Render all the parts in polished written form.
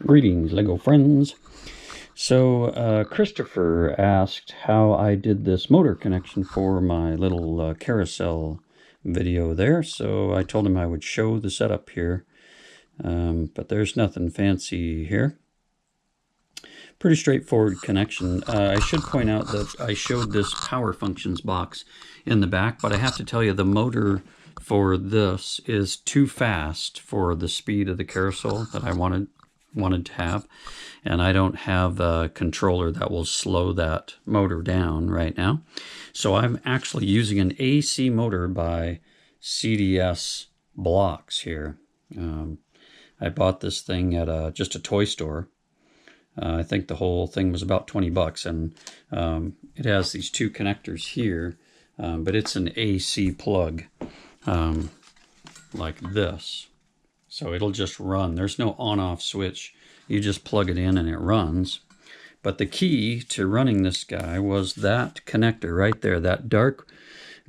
Greetings, Lego friends. So Christopher asked how I did this motor connection for my little carousel video there. So I told him I would show the setup here, but there's nothing fancy here. Pretty straightforward connection. I should point out that I showed this power functions box in the back, but I have to tell you the motor for this is too fast for the speed of the carousel that I wanted to have, and I don't have a controller that will slow that motor down right now. So I'm actually using an AC motor by CDS Blocks here. I bought this thing at just a toy store. I think the whole thing was about 20 bucks, and it has these two connectors here, but it's an AC plug like this. So it'll just run. There's no on-off switch. You just plug it in and it runs. But the key to running this guy was that connector right there, that dark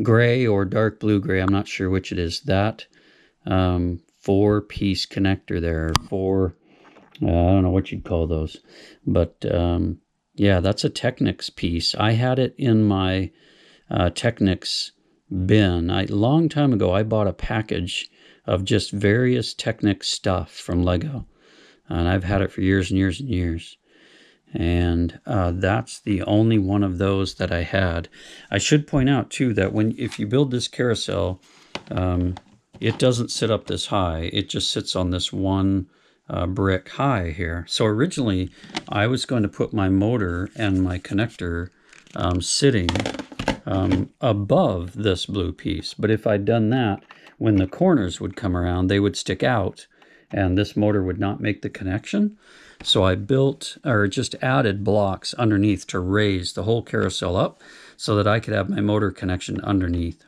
gray or dark blue gray, I'm not sure which it is, that 4-piece connector there, I don't know what you'd call those. But yeah, that's a Technics piece. I had it in my Technics bin. A long time ago, I bought a package of just various Technics stuff from Lego, and I've had it for years and years and years, and that's the only one of those that I had. I should point out too that if you build this carousel, it doesn't sit up this high. It just sits on this one brick high here. So originally I was going to put my motor and my connector sitting above this blue piece, but if I'd done that, when the corners would come around, they would stick out and this motor would not make the connection. So I built, or just added blocks underneath to raise the whole carousel up so that I could have my motor connection underneath.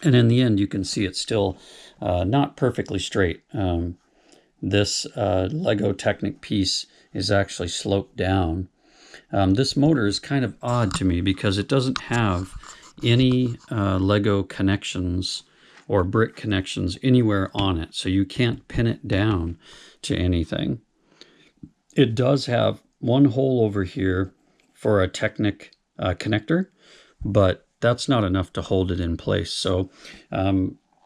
And in the end, you can see it's still not perfectly straight. This Lego Technic piece is actually sloped down. This motor is kind of odd to me because it doesn't have any Lego connections or brick connections anywhere on it, so you can't pin it down to anything. It does have one hole over here for a Technic connector, but that's not enough to hold it in place. So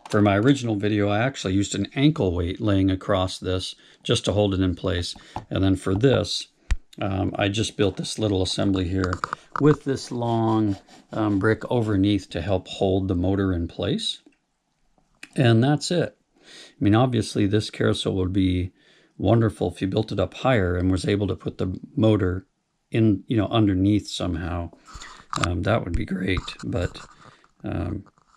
for my original video, I actually used an ankle weight laying across this just to hold it in place. And then for this, I just built this little assembly here with this long brick underneath to help hold the motor in place. And that's it. I mean, obviously this carousel would be wonderful if you built it up higher and was able to put the motor in, underneath somehow. That would be great. But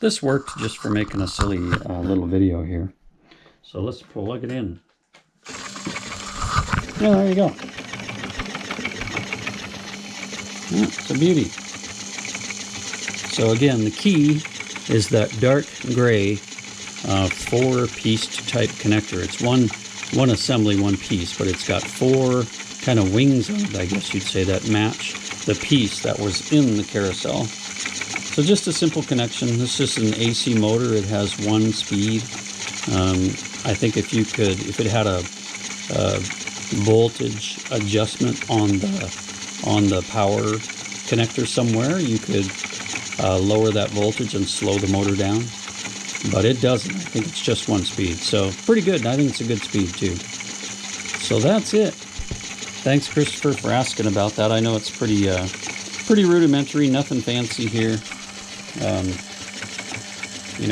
this worked just for making a silly little video here. So let's plug it in. Yeah, there you go. Yeah, it's a beauty. So again, the key is that dark gray 4-piece type connector. It's one assembly, one piece, but it's got 4 kind of wings on it, I guess you'd say, that match the piece that was in the carousel. So just a simple connection. This is an AC motor. It has 1 speed. I think if it had a voltage adjustment on the power connector somewhere, you could lower that voltage and slow the motor down. But it doesn't. I think it's just 1 speed. So pretty good. I think it's a good speed too. So that's it. Thanks, Christopher, for asking about that. I know it's pretty rudimentary, nothing fancy here.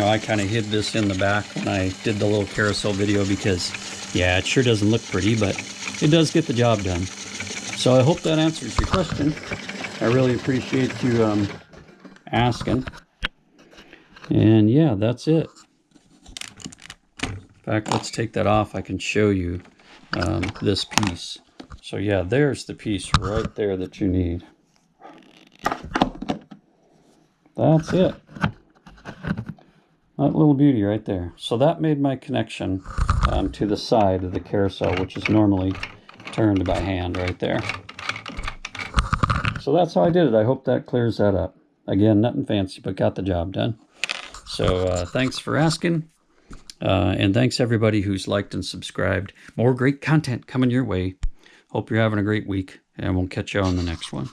I kind of hid this in the back when I did the little carousel video because, yeah, it sure doesn't look pretty, but it does get the job done. So I hope that answers your question. I really appreciate you asking. And yeah, that's it. In fact, let's take that off. I can show you this piece. So yeah, there's the piece right there that you need. That's it. That little beauty right there. So that made my connection to the side of the carousel, which is normally turned by hand right there. So that's how I did it. I hope that clears that up. Again, nothing fancy, but got the job done. So thanks for asking. And thanks everybody who's liked and subscribed. More great content coming your way. Hope you're having a great week, and we'll catch you on the next one.